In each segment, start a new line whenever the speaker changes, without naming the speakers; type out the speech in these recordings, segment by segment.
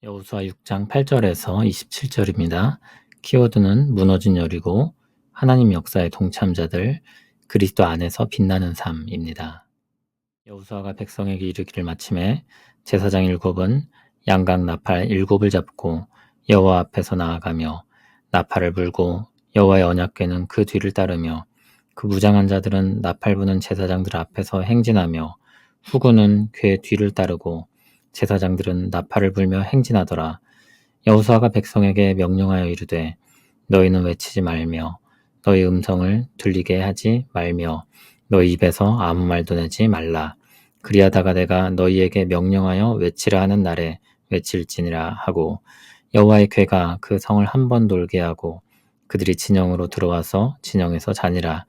여호수아 6장 8절에서 27절입니다. 키워드는 무너진 열이고 하나님 역사의 동참자들, 그리스도 안에서 빛나는 삶입니다. 여호수아가 백성에게 이르기를 마침에 제사장 7은 양각 나팔 7을 잡고 여호와 앞에서 나아가며 나팔을 불고 여호와의 언약궤는 그 뒤를 따르며 그 무장한 자들은 나팔 부는 제사장들 앞에서 행진하며 후군은 궤 뒤를 따르고 제사장들은 나팔을 불며 행진하더라. 여호수아가 백성에게 명령하여 이르되 너희는 외치지 말며 너희 음성을 들리게 하지 말며 너희 입에서 아무 말도 내지 말라. 그리하다가 내가 너희에게 명령하여 외치라 하는 날에 외칠지니라 하고 여호와의 궤가 그 성을 한 번 돌게 하고 그들이 진영으로 들어와서 진영에서 자니라.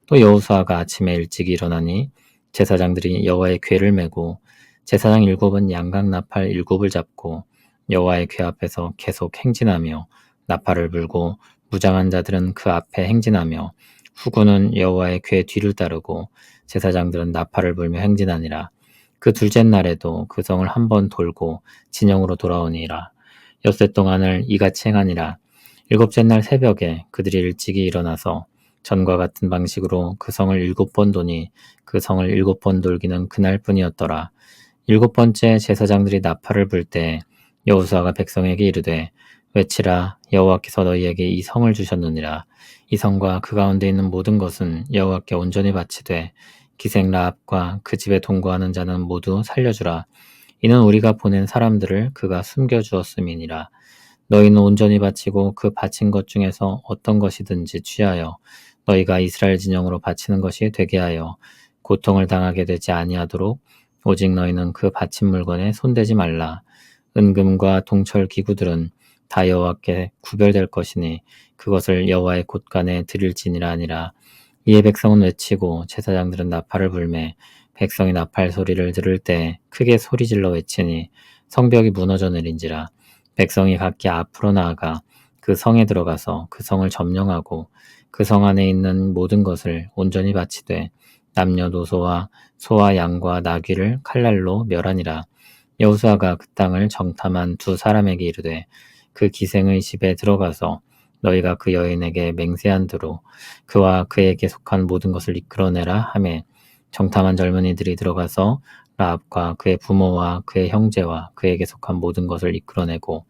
또 여호수아가 아침에 일찍 일어나니 제사장들이 여호와의 궤를 메고 제사장 7은 양각 나팔 7을 잡고 여호와의 궤 앞에서 계속 행진하며 나팔을 불고 무장한 자들은 그 앞에 행진하며 후군은 여호와의 궤 뒤를 따르고 제사장들은 나팔을 불며 행진하니라. 그 둘째 날에도 그 성을 한 번 돌고 진영으로 돌아오니라. 엿새 동안을 이같이 행하니라. 일곱째 날 새벽에 그들이 일찍이 일어나서 전과 같은 방식으로 그 성을 7번 도니 그 성을 7번 돌기는 그날뿐이었더라. 7번째 제사장들이 나팔을 불 때 여호수아가 백성에게 이르되 외치라. 여호와께서 너희에게 이 성을 주셨느니라. 이 성과 그 가운데 있는 모든 것은 여호와께 온전히 바치되 기생 라합과 그 집에 동거하는 자는 모두 살려주라. 이는 우리가 보낸 사람들을 그가 숨겨주었음이니라. 너희는 온전히 바치고 그 바친 것 중에서 어떤 것이든지 취하여 너희가 이스라엘 진영으로 바치는 것이 되게 하여 고통을 당하게 되지 아니하도록 오직 너희는 그 바친 물건에 손대지 말라. 은금과 동철 기구들은 다 여호와께 구별될 것이니 그것을 여호와의 곳간에 드릴지니라 하니라. 이에 백성은 외치고 제사장들은 나팔을 불매 백성이 나팔 소리를 들을 때 크게 소리질러 외치니 성벽이 무너져 내린지라. 백성이 각기 앞으로 나아가 그 성에 들어가서 그 성을 점령하고 그 성 안에 있는 모든 것을 온전히 바치되 남녀노소와 소와 양과 나귀를 칼날로 멸하니라. 여호수아가 그 땅을 정탐한 두 사람에게 이르되 그 기생의 집에 들어가서 너희가 그 여인에게 맹세한 대로 그와 그에게 속한 모든 것을 이끌어내라 하매 정탐한 젊은이들이 들어가서 라합과 그의 부모와 그의 형제와 그에게 속한 모든 것을 이끌어내고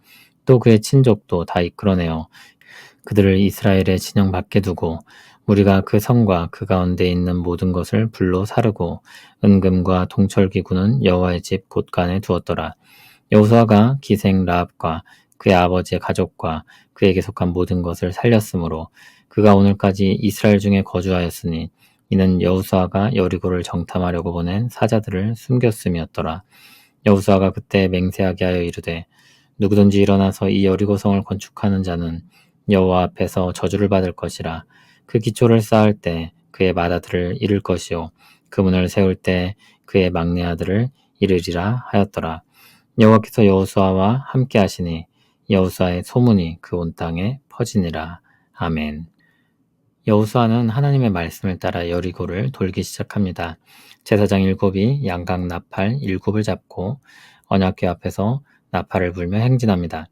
또 그의 친족도 다 이끌어내어 그들을 이스라엘의 진영 밖에 두고 우리가 그 성과 그 가운데 있는 모든 것을 불로 사르고 은금과 동철기구는 여호와의 집 곳간에 두었더라. 여호수아가 기생 라합과 그의 아버지의 가족과 그에게 속한 모든 것을 살렸으므로 그가 오늘까지 이스라엘 중에 거주하였으니 이는 여호수아가 여리고를 정탐하려고 보낸 사자들을 숨겼음이었더라. 여호수아가 그때 맹세하게 하여 이르되 누구든지 일어나서 이 여리고성을 건축하는 자는 여호와 앞에서 저주를 받을 것이라. 그 기초를 쌓을 때 그의 맏아들을 잃을 것이요 그 문을 세울 때 그의 막내 아들을 잃으리라 하였더라. 여호와께서 여호수아와 함께 하시니 여호수아의 소문이 그 온 땅에 퍼지니라. 아멘. 여호수아는 하나님의 말씀을 따라 여리고를 돌기 시작합니다. 제사장 7이 양각 나팔 7을 잡고 언약궤 앞에서 나팔을 불며 행진합니다.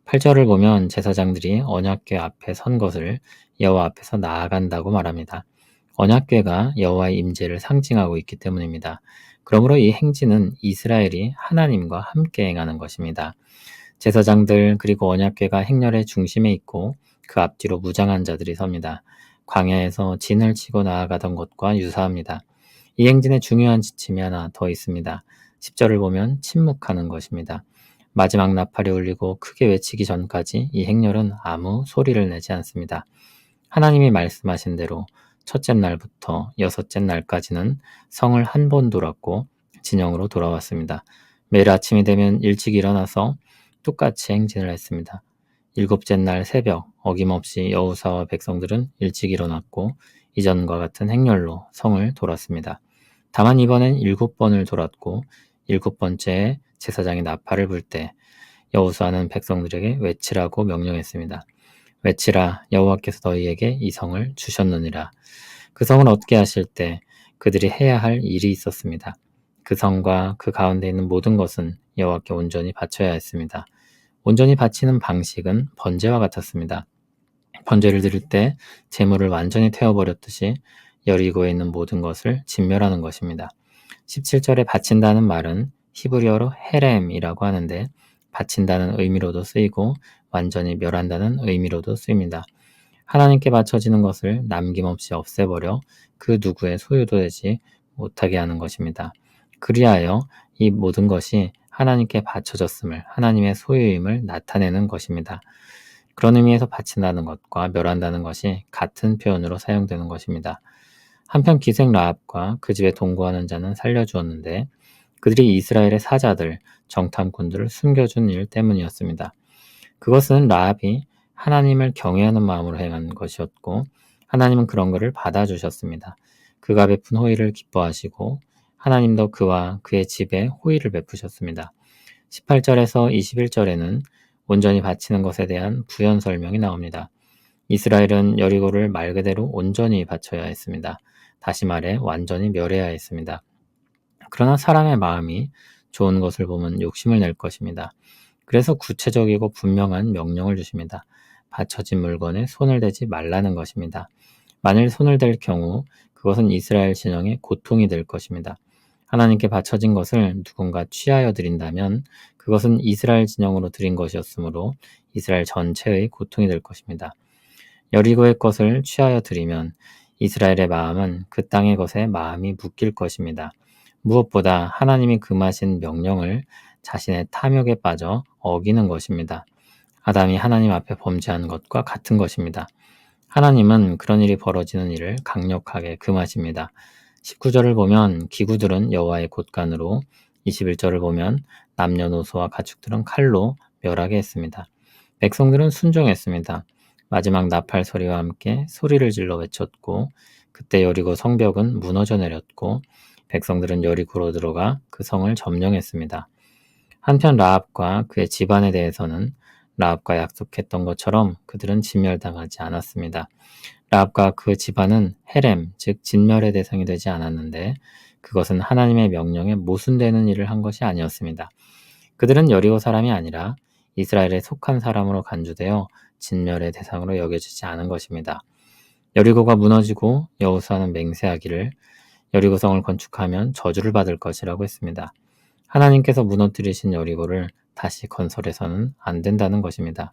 8절을 보면 제사장들이 언약궤 앞에 선 것을 여호와 앞에서 나아간다고 말합니다. 언약궤가 여호와의 임재를 상징하고 있기 때문입니다. 그러므로 이 행진은 이스라엘이 하나님과 함께 행하는 것입니다. 제사장들 그리고 언약궤가 행렬의 중심에 있고 그 앞뒤로 무장한 자들이 섭니다. 광야에서 진을 치고 나아가던 것과 유사합니다. 이 행진에 중요한 지침이 하나 더 있습니다. 10절을 보면 침묵하는 것입니다. 마지막 나팔이 울리고 크게 외치기 전까지 이 행렬은 아무 소리를 내지 않습니다. 하나님이 말씀하신 대로 첫째 날부터 여섯째 날까지는 성을 한 번 돌았고 진영으로 돌아왔습니다. 매일 아침이 되면 일찍 일어나서 똑같이 행진을 했습니다. 일곱째 날 새벽 어김없이 여호수아와 백성들은 일찍 일어났고 이전과 같은 행렬로 성을 돌았습니다. 다만 이번엔 7번을 돌았고 7번째에 제사장이 나팔을 불 때 여호수아는 백성들에게 외치라고 명령했습니다. 외치라. 여호와께서 너희에게 이 성을 주셨느니라. 그 성을 얻게 하실 때 그들이 해야 할 일이 있었습니다. 그 성과 그 가운데 있는 모든 것은 여호와께 온전히 바쳐야 했습니다. 온전히 바치는 방식은 번제와 같았습니다. 번제를 드릴 때 제물을 완전히 태워버렸듯이 여리고에 있는 모든 것을 진멸하는 것입니다. 17절에 바친다는 말은 히브리어로 헤렘이라고 하는데 바친다는 의미로도 쓰이고 완전히 멸한다는 의미로도 쓰입니다. 하나님께 바쳐지는 것을 남김없이 없애버려 그 누구의 소유도 되지 못하게 하는 것입니다. 그리하여 이 모든 것이 하나님께 바쳐졌음을, 하나님의 소유임을 나타내는 것입니다. 그런 의미에서 바친다는 것과 멸한다는 것이 같은 표현으로 사용되는 것입니다. 한편 기생 라합과 그 집에 동거하는 자는 살려주었는데 그들이 이스라엘의 사자들, 정탐꾼들을 숨겨준 일 때문이었습니다. 그것은 라합이 하나님을 경외하는 마음으로 행한 것이었고 하나님은 그런 것을 받아주셨습니다. 그가 베푼 호의를 기뻐하시고 하나님도 그와 그의 집에 호의를 베푸셨습니다. 18절에서 21절에는 온전히 바치는 것에 대한 부연 설명이 나옵니다. 이스라엘은 여리고를 말 그대로 온전히 바쳐야 했습니다. 다시 말해 완전히 멸해야 했습니다. 그러나 사람의 마음이 좋은 것을 보면 욕심을 낼 것입니다. 그래서 구체적이고 분명한 명령을 주십니다. 바쳐진 물건에 손을 대지 말라는 것입니다. 만일 손을 댈 경우 그것은 이스라엘 진영의 고통이 될 것입니다. 하나님께 바쳐진 것을 누군가 취하여 드린다면 그것은 이스라엘 진영으로 드린 것이었으므로 이스라엘 전체의 고통이 될 것입니다. 여리고의 것을 취하여 드리면 이스라엘의 마음은 그 땅의 것에 마음이 묶일 것입니다. 무엇보다 하나님이 금하신 명령을 자신의 탐욕에 빠져 어기는 것입니다. 아담이 하나님 앞에 범죄한 것과 같은 것입니다. 하나님은 그런 일이 벌어지는 일을 강력하게 금하십니다. 19절을 보면 기구들은 여호와의 곳간으로, 21절을 보면 남녀노소와 가축들은 칼로 멸하게 했습니다. 백성들은 순종했습니다. 마지막 나팔 소리와 함께 소리를 질러 외쳤고 그때 여리고 성벽은 무너져 내렸고 백성들은 여리고로 들어가 그 성을 점령했습니다. 한편 라합과 그의 집안에 대해서는 라합과 약속했던 것처럼 그들은 진멸당하지 않았습니다. 라합과 그 집안은 헤렘, 즉 진멸의 대상이 되지 않았는데 그것은 하나님의 명령에 모순되는 일을 한 것이 아니었습니다. 그들은 여리고 사람이 아니라 이스라엘에 속한 사람으로 간주되어 진멸의 대상으로 여겨지지 않은 것입니다. 여리고가 무너지고 여호수아는 맹세하기를 여리고성을 건축하면 저주를 받을 것이라고 했습니다. 하나님께서 무너뜨리신 여리고를 다시 건설해서는 안 된다는 것입니다.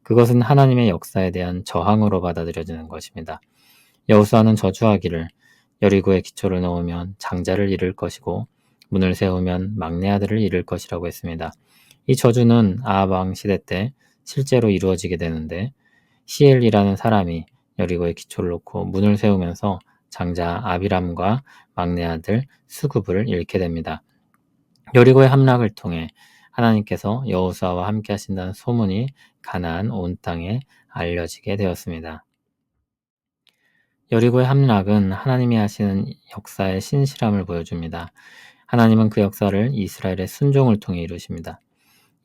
그것은 하나님의 역사에 대한 저항으로 받아들여지는 것입니다. 여호수아는 저주하기를 여리고에 기초를 넣으면 장자를 잃을 것이고 문을 세우면 막내 아들을 잃을 것이라고 했습니다. 이 저주는 아합 왕 시대 때 실제로 이루어지게 되는데 히엘이라는 사람이 여리고에 기초를 놓고 문을 세우면서 장자 아비람과 막내 아들 수굽을 잃게 됩니다. 여리고의 함락을 통해 하나님께서 여호수아와 함께 하신다는 소문이 가나안 온 땅에 알려지게 되었습니다. 여리고의 함락은 하나님이 하시는 역사의 신실함을 보여줍니다. 하나님은 그 역사를 이스라엘의 순종을 통해 이루십니다.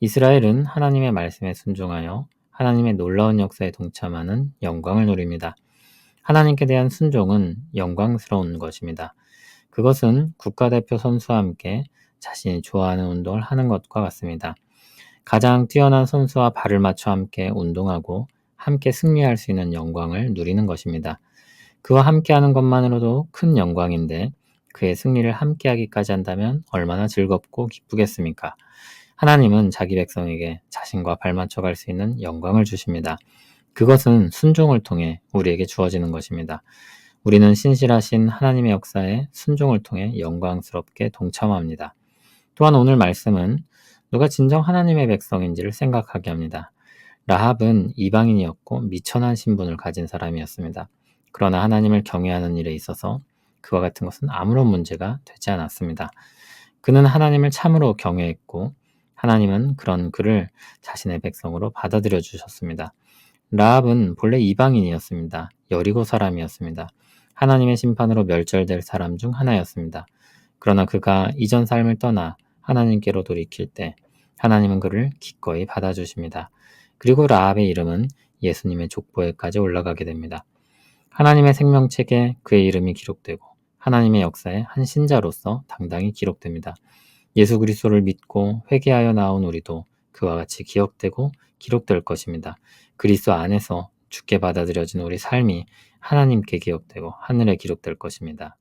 이스라엘은 하나님의 말씀에 순종하여 하나님의 놀라운 역사에 동참하는 영광을 누립니다. 하나님께 대한 순종은 영광스러운 것입니다. 그것은 국가대표 선수와 함께 자신이 좋아하는 운동을 하는 것과 같습니다. 가장 뛰어난 선수와 발을 맞춰 함께 운동하고 함께 승리할 수 있는 영광을 누리는 것입니다. 그와 함께하는 것만으로도 큰 영광인데 그의 승리를 함께하기까지 한다면 얼마나 즐겁고 기쁘겠습니까? 하나님은 자기 백성에게 자신과 발맞춰 갈 수 있는 영광을 주십니다. 그것은 순종을 통해 우리에게 주어지는 것입니다. 우리는 신실하신 하나님의 역사에 순종을 통해 영광스럽게 동참합니다. 또한 오늘 말씀은 누가 진정 하나님의 백성인지를 생각하게 합니다. 라합은 이방인이었고 미천한 신분을 가진 사람이었습니다. 그러나 하나님을 경외하는 일에 있어서 그와 같은 것은 아무런 문제가 되지 않았습니다. 그는 하나님을 참으로 경외했고 하나님은 그런 그를 자신의 백성으로 받아들여 주셨습니다. 라합은 본래 이방인이었습니다. 여리고 사람이었습니다. 하나님의 심판으로 멸절될 사람 중 하나였습니다. 그러나 그가 이전 삶을 떠나 하나님께로 돌이킬 때 하나님은 그를 기꺼이 받아주십니다. 그리고 라합의 이름은 예수님의 족보에까지 올라가게 됩니다. 하나님의 생명책에 그의 이름이 기록되고 하나님의 역사에 한 신자로서 당당히 기록됩니다. 예수 그리스도를 믿고 회개하여 나온 우리도 그와 같이 기억되고 기록될 것입니다. 그리스도 안에서 주께 받아들여진 우리 삶이 하나님께 기억되고 하늘에 기록될 것입니다.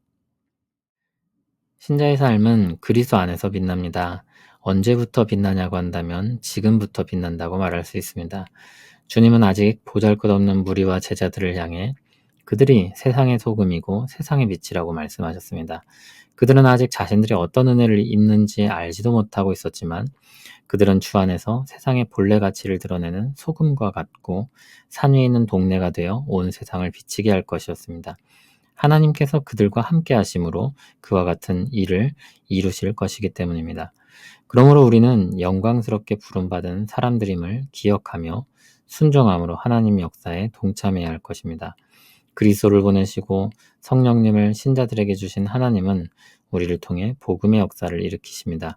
신자의 삶은 그리스도 안에서 빛납니다. 언제부터 빛나냐고 한다면 지금부터 빛난다고 말할 수 있습니다. 주님은 아직 보잘것없는 무리와 제자들을 향해 그들이 세상의 소금이고 세상의 빛이라고 말씀하셨습니다. 그들은 아직 자신들이 어떤 은혜를 입는지 알지도 못하고 있었지만 그들은 주 안에서 세상의 본래 가치를 드러내는 소금과 같고 산 위에 있는 동네가 되어 온 세상을 비치게 할 것이었습니다. 하나님께서 그들과 함께 하심으로 그와 같은 일을 이루실 것이기 때문입니다. 그러므로 우리는 영광스럽게 부름받은 사람들임을 기억하며 순종함으로 하나님 역사에 동참해야 할 것입니다. 그리스도를 보내시고 성령님을 신자들에게 주신 하나님은 우리를 통해 복음의 역사를 일으키십니다.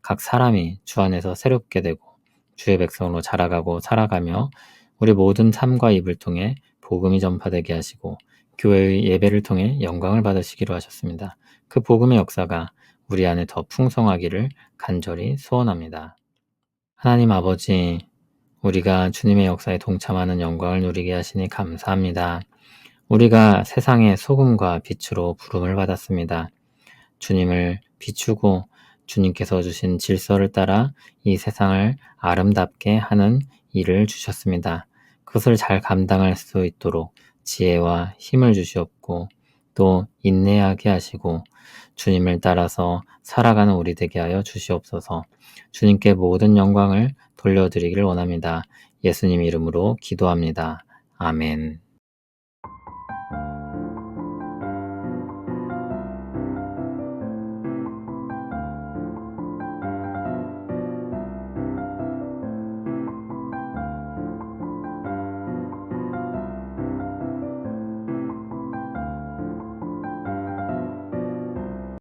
각 사람이 주 안에서 새롭게 되고 주의 백성으로 자라가고 살아가며 우리 모든 삶과 입을 통해 복음이 전파되게 하시고 교회의 예배를 통해 영광을 받으시기로 하셨습니다. 그 복음의 역사가 우리 안에 더 풍성하기를 간절히 소원합니다. 하나님 아버지, 우리가 주님의 역사에 동참하는 영광을 누리게 하시니 감사합니다. 우리가 세상의 소금과 빛으로 부름을 받았습니다. 주님을 비추고 주님께서 주신 질서를 따라 이 세상을 아름답게 하는 일을 주셨습니다. 그것을 잘 감당할 수 있도록 지혜와 힘을 주시옵고 또 인내하게 하시고 주님을 따라서 살아가는 우리 되게 하여 주시옵소서. 주님께 모든 영광을 돌려드리기를 원합니다. 예수님 이름으로 기도합니다. 아멘.